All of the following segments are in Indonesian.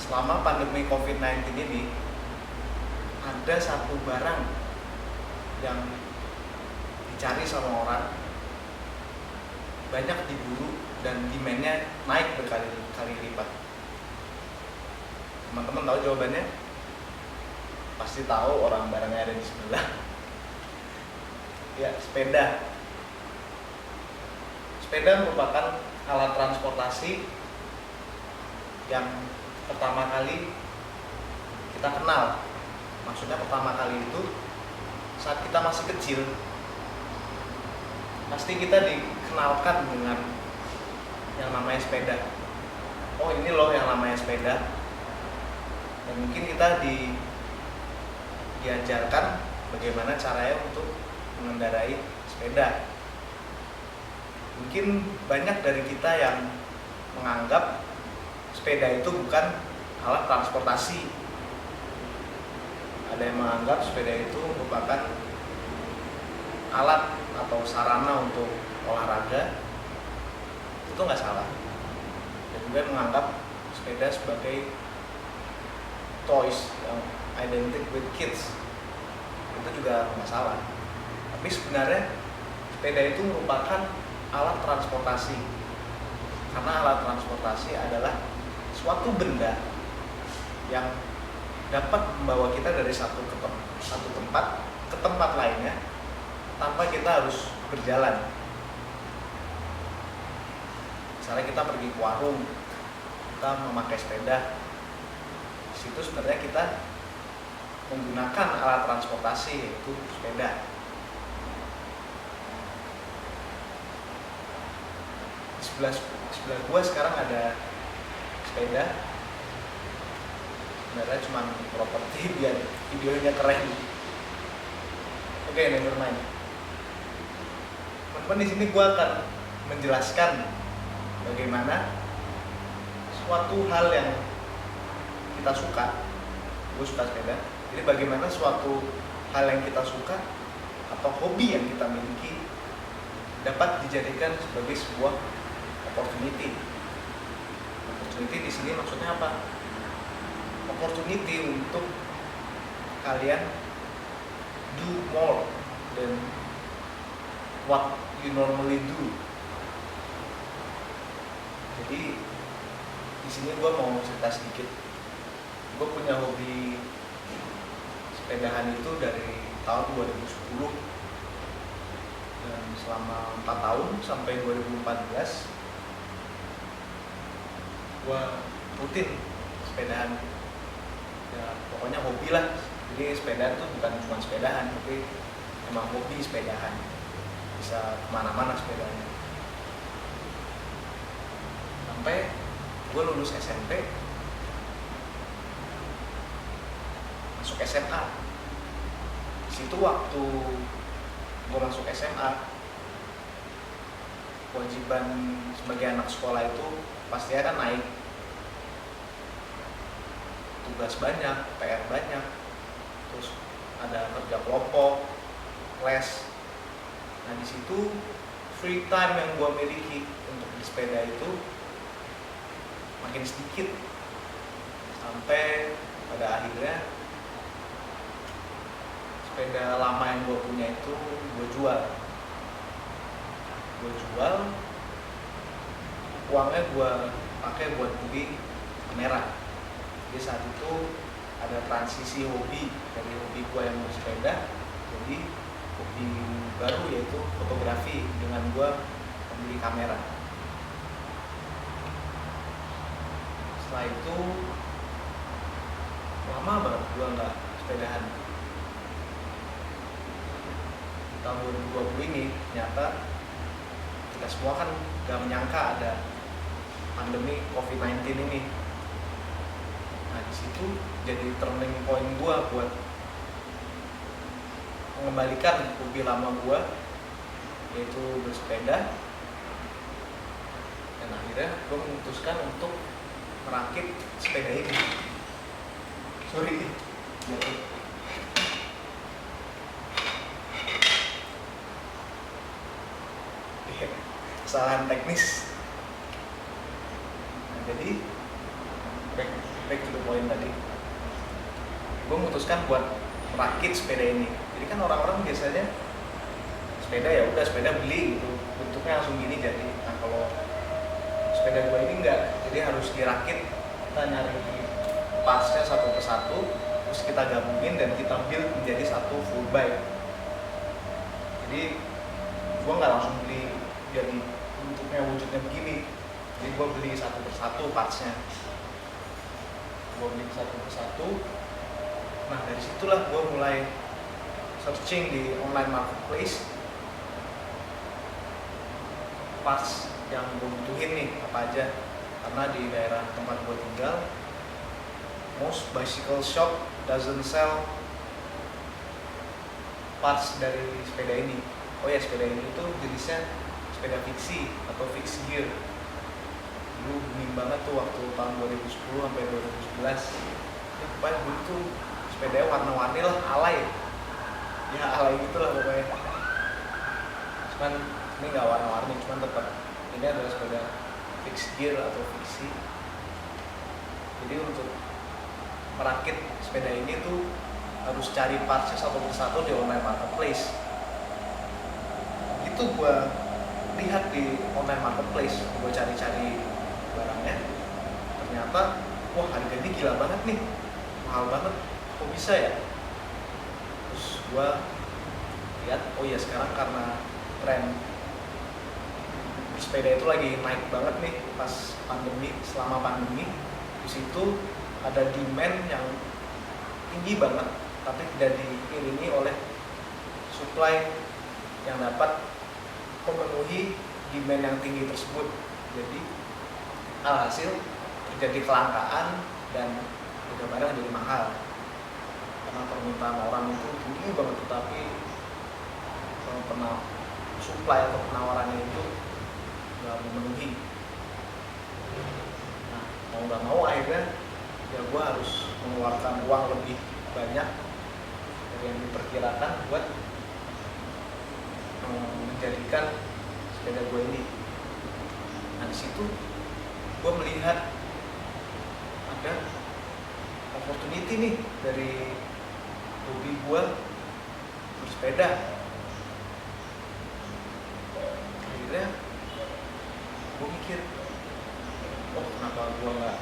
selama pandemi COVID-19 ini ada satu barang yang dicari sama orang, banyak diburu dan demand-nya naik berkali-kali lipat. Teman-teman tahu jawabannya? Pasti tahu, orang barangnya ada di sebelah. Ya, sepeda. Sepeda merupakan alat transportasi yang pertama kali kita kenal. Maksudnya pertama kali itu saat kita masih kecil, pasti kita dikenalkan dengan yang namanya sepeda. Oh, ini loh yang namanya sepeda. Dan mungkin kita diajarkan bagaimana caranya untuk mengendarai sepeda. Mungkin banyak dari kita yang menganggap sepeda itu bukan alat transportasi. Ada yang menganggap sepeda itu merupakan alat atau sarana untuk olahraga. Itu nggak salah. Dan juga menganggap sepeda sebagai toys yang identik with kids. Itu juga nggak salah. Tapi sebenarnya sepeda itu merupakan alat transportasi. Karena alat transportasi adalah suatu benda yang dapat membawa kita dari satu tempat ke tempat lainnya tanpa kita harus berjalan. Misalnya kita pergi ke warung, kita memakai sepeda. Di situ sebenarnya kita menggunakan alat transportasi, yaitu sepeda. Di sebelah gua sekarang ada sepeda. Sebenarnya cuma properti biar videonya keren. Oke, never mind. Teman-teman, di sini gua akan menjelaskan bagaimana suatu hal yang kita suka. Gue suka sepeda. Jadi bagaimana suatu hal yang kita suka atau hobi yang kita miliki dapat dijadikan sebagai sebuah opportunity. Opportunity di sini maksudnya apa? Opportunity untuk kalian do more than what you normally do. Jadi di sini gue mau cerita sedikit. Gue punya hobi sepedahan itu dari tahun 2010, dan selama 4 tahun sampai 2014 gue rutin sepedahan. Ya, pokoknya hobi lah. Jadi sepeda itu bukan cuma sepedahan, tapi emang hobi sepedahan. Bisa kemana-mana sepedanya. Sampai gue lulus SMP, masuk SMA. Di situ waktu gue masuk SMA, kewajiban sebagai anak sekolah itu pastinya kan naik. Tugas banyak, PR banyak, terus ada kerja kelompok, les. Nah, di situ free time yang gue miliki untuk di sepeda itu makin sedikit, sampai pada akhirnya sepeda lama yang gue punya itu gue jual. Uangnya gue pakai buat beli kamera. Jadi saat itu ada transisi hobi dari hobi gue yang bersepeda jadi hobi baru, yaitu fotografi, dengan gue membeli kamera. Setelah itu lama banget gue nggak sepedahan. Tahun 2020 ini ternyata kita semua kan gak menyangka ada pandemi COVID-19 ini. Nah, di situ jadi turning point gue buat mengembalikan hobi lama gue, yaitu bersepeda. Dan akhirnya gue memutuskan untuk merakit sepeda ini. Sorry, kesalahan teknis. Nah, jadi back to the point tadi, gue memutuskan buat merakit sepeda ini. Jadi kan orang-orang biasanya sepeda ya udah sepeda beli gitu, bentuknya langsung gini jadi. Nah kalau sepeda gue ini enggak, jadi harus dirakit. Kita nyari partsnya satu persatu, terus kita gabungin dan kita build menjadi satu full bike. Jadi gue nggak langsung beli jadi bentuknya wujudnya begini. Jadi gue beli satu persatu partsnya, gue beli satu persatu. Nah dari situlah gue mulai searching di online marketplace parts yang gue butuhin nih apa aja, karena di daerah tempat gue tinggal most bicycle shop doesn't sell parts dari sepeda ini. Oh ya, sepeda ini tuh jenisnya sepeda fiksi atau fixed gear. Dulu booming banget tuh waktu tahun 2010 sampai 2011. Ya pokoknya dulu tuh sepedanya warna-warni lah, alay. Ya alay gitu lah pokoknya. Cuman ini nggak warna-warni, cuman tetap ini adalah sepeda fixed gear atau fiksi. Jadi untuk merakit sepeda ini tuh harus cari partsnya satu persatu di online marketplace. Itu gua lihat di online marketplace, gua cari-cari barangnya. Ternyata wah harganya gila banget nih, mahal banget. Kok bisa ya? Terus gua lihat, oh ya sekarang karena tren sepeda itu lagi naik banget nih pas pandemi, selama pandemi. Di situ ada demand yang tinggi banget, tapi tidak diiringi oleh supply yang dapat memenuhi demand yang tinggi tersebut. Jadi alhasil terjadi kelangkaan dan harga barang jadi mahal karena permintaan orang itu tinggi banget, tetapi supply atau penawarannya itu nggak memenuhi. Nah mau nggak mau akhirnya ya gue harus mengeluarkan uang lebih banyak dari yang diperkirakan buat menjadikan sepeda gue ini. Nah disitu gue melihat ada opportunity nih dari hobi gue bersepeda. Akhirnya gue mikir, oh kenapa gue nggak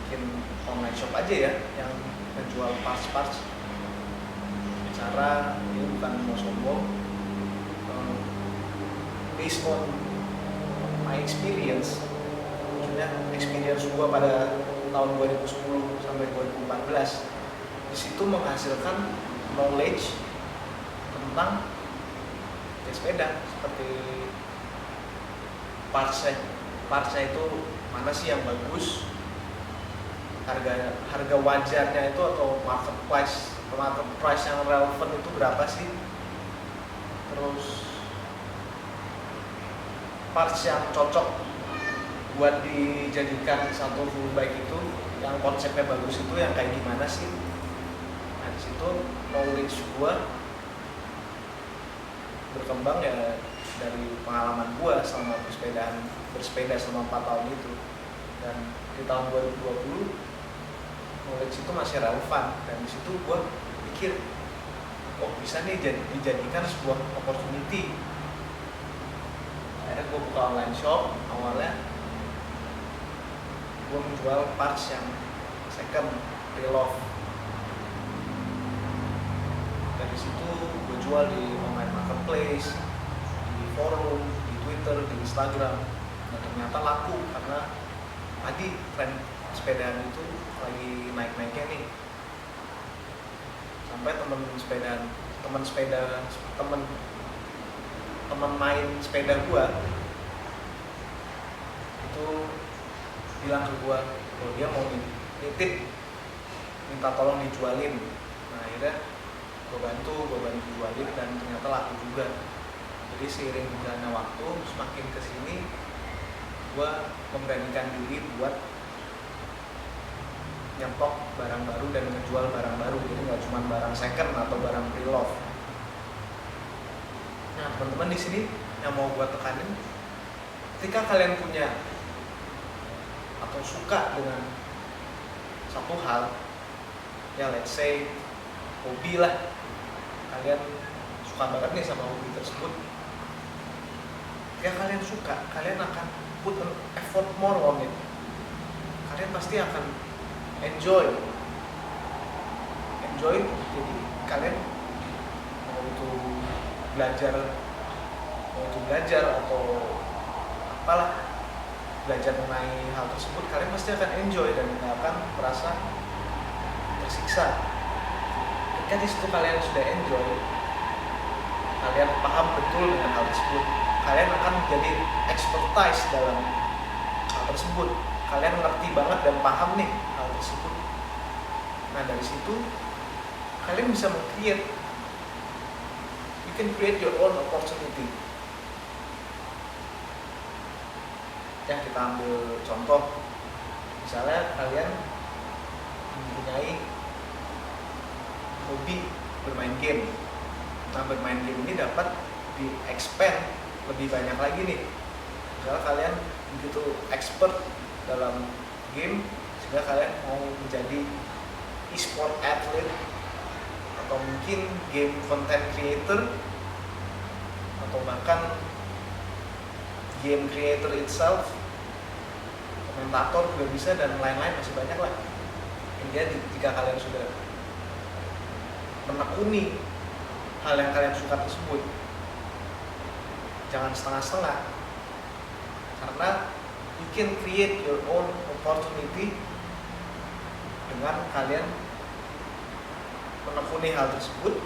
bikin online shop aja ya yang menjual parts-parts. Cara ini bukan mau sombong, based on my experience, maksudnya experience gue pada tahun 2010 sampai 2014, di situ menghasilkan knowledge tentang sepeda, seperti partsnya itu mana sih yang bagus, harga wajarnya itu atau market price yang relevan itu berapa sih, terus parts yang cocok buat dijadikan satu full bike itu yang konsepnya bagus itu yang kayak gimana sih. Nah di situ knowledge gua berkembang ya dari pengalaman gua selama bersepeda selama 4 tahun itu. Dan di tahun 2020 knowledge itu masih relevan, dan di situ gue pikir oh bisa nih dijadikan sebuah opportunity. Akhirnya gue buka online shop. Awalnya gue menjual parts yang second, pre-love. Dari situ gue jual di online marketplace, di forum, di Twitter, di Instagram. Dan ternyata laku karena tadi tren sepedaan itu lagi naik-naiknya nih. Sampai teman main sepeda gua itu bilang ke gua kalau dia mau nitip, minta tolong dijualin. Nah akhirnya gua bantu jualin dan ternyata laku juga. Jadi seiring berjalannya waktu, semakin kesini gua memberanikan diri buat nyetok barang baru dan menjual barang baru. Jadi nggak cuma barang second atau barang pre-love. Nah teman-teman di sini yang mau gue tekanin, ketika kalian punya atau suka dengan suatu hal, ya let's say hobi lah, kalian suka banget nih sama hobi tersebut, ya kalian suka, kalian akan put an effort more on it, kalian pasti akan enjoy, jadi kalian mau itu belajar atau apalah, belajar mengenai hal tersebut, kalian pasti akan enjoy dan tidak akan merasa tersiksa. Ketika di situ kalian sudah enjoy, kalian paham betul dengan hal tersebut, kalian akan menjadi expertise dalam hal tersebut, kalian ngerti banget dan paham nih hal tersebut. Nah dari situ kalian bisa you can create your own opportunity. Ya kita ambil contoh, misalnya kalian mempunyai hobi bermain game. Nah bermain game ini dapat di-expand lebih banyak lagi nih. Misalnya kalian begitu expert dalam game sehingga kalian mau menjadi e-sport athlete, atau mungkin game content creator, atau bahkan game creator itself, komentator juga bisa, dan lain-lain masih banyak lah. Intinya jika kalian sudah menekuni hal yang kalian suka tersebut, jangan setengah-setengah, karena you can create your own opportunity dengan kalian menekuni hal tersebut,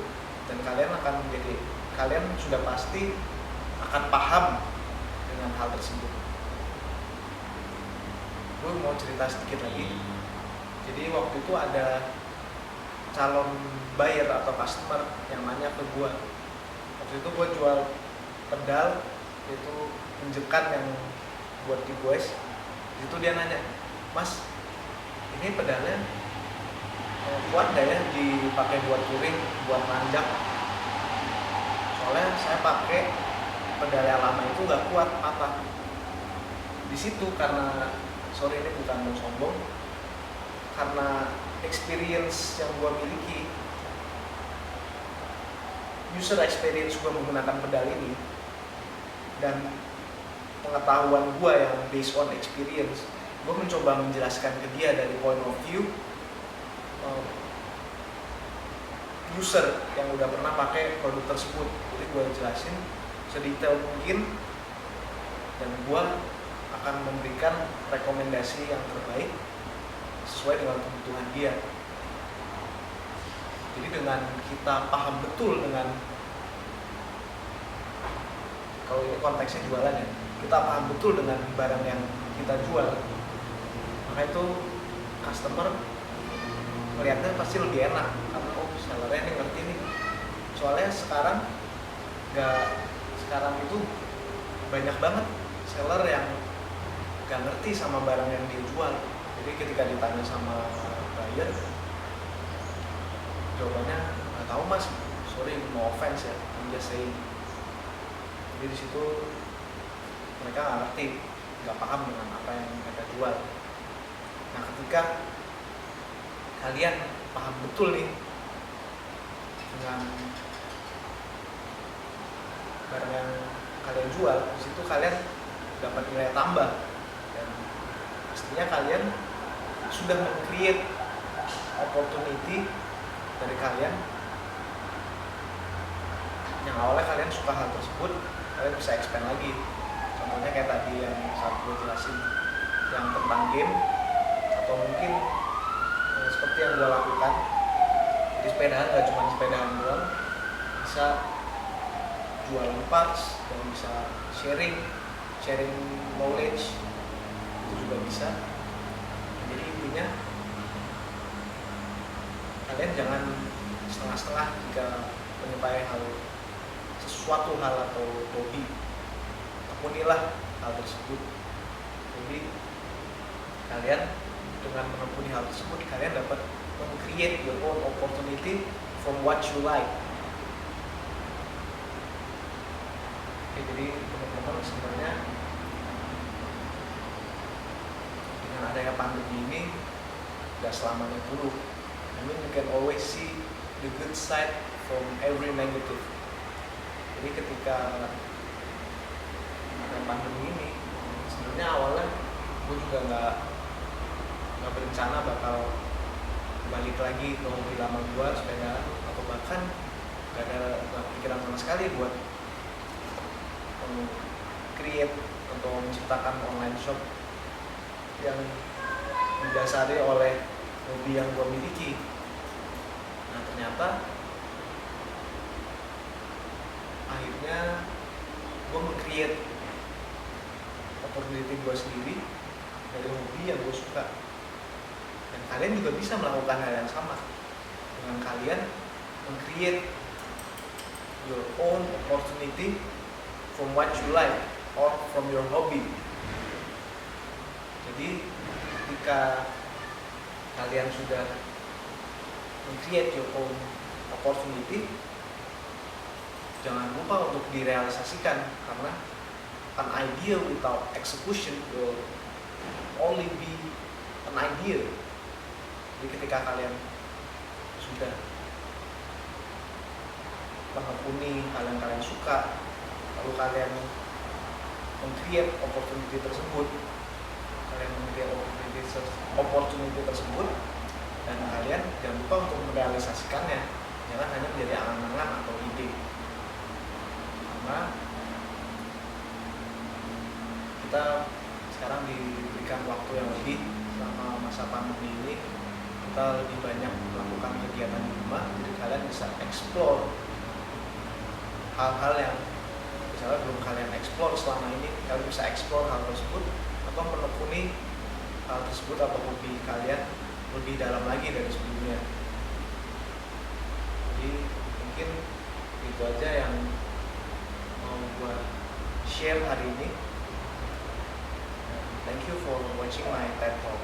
dan kalian sudah pasti akan paham dengan hal tersebut. Gue mau cerita sedikit lagi. Jadi waktu itu ada calon buyer atau customer yang nanya ke gue. Waktu itu gue jual pedal, yaitu injekan yang buat di boys. Itu dia nanya, "Mas, ini pedalnya kuat gak ya dipakai buat touring, buat nanjak? Soalnya saya pakai pedal yang lama itu gak kuat, patah." Di situ karena, sorry ini bukan mau sombong, karena experience yang gue miliki, user experience gue menggunakan pedal ini, dan pengetahuan gue yang based on experience, gue mencoba menjelaskan ke dia dari point of view user yang udah pernah pakai produk tersebut. Jadi gue jelasin sedetail mungkin, dan gue akan memberikan rekomendasi yang terbaik sesuai dengan kebutuhan dia. Jadi dengan kita paham betul dengan, kalau ini konteksnya jualan ya, kita paham betul dengan barang yang kita jual, maka itu customer melihatnya pasti lebih enak, karena oh sellernya ini ngerti nih. Soalnya sekarang itu banyak banget seller yang gak ngerti sama barang yang dia jual. Jadi ketika ditanya sama buyer, jawabannya nggak tahu mas, sorry no offense ya, I'm just saying. Jadi di situ mereka nggak ngerti, nggak paham dengan apa yang mereka jual. Nah ketika kalian paham betul nih dengan barang yang kalian jual, di situ kalian dapat nilai tambah, dan pastinya kalian sudah meng-create opportunity dari kalian yang awalnya kalian suka hal tersebut, kalian bisa expand lagi. Contohnya kayak tadi yang saat gue jelasin yang tentang game, atau mungkin seperti yang gue lakukan. Jadi sepedaan gak cuma sepedaan doang, bisa jualan parts, dan bisa sharing knowledge, itu juga bisa. Jadi intinya kalian jangan setengah-setengah jika menyukai sesuatu hal atau hobi. Tekunilah hal tersebut. Jadi kalian dengan menekuni hal tersebut, kalian dapat meng-create your own opportunity from what you like. Oke, jadi teman-teman sebenarnya dengan adanya pandemi ini, gak selamanya buruk. I mean, you can always see the good side from every negative. Jadi ketika ada pandemi ini, sebenarnya awalnya gue juga nggak berencana bakal balik lagi ke hobi lama gue sepeda, atau bahkan gak ada pikiran sama sekali buat create atau menciptakan online shop yang didasari oleh hobi yang gue miliki. Nah ternyata akhirnya gue meng-create opportunity gue sendiri dari hobi yang gue suka, dan kalian juga bisa melakukan hal yang sama dengan kalian meng-create your own opportunity from what you like or from your hobby. Jadi ketika kalian sudah meng-create your own opportunity, jangan lupa untuk direalisasikan, karena an idea without execution will only be an idea. Jadi ketika kalian sudah menekuni hal yang kalian suka, lalu kalian meng-create opportunity tersebut, dan kalian jangan lupa untuk merealisasikannya. Jangan hanya menjadi angan-angan atau ide, karena kita sekarang diberikan waktu yang lebih selama masa pandemi ini. Kita lebih banyak melakukan kegiatan di rumah, jadi kalian bisa explore hal-hal yang misalnya belum kalian explore selama ini. Kalian bisa explore hal tersebut atau menekuni hal tersebut atau hobi kalian lebih dalam lagi dari sebelumnya. Jadi mungkin itu aja yang mau gue share hari ini. Thank you for watching my TED Talk.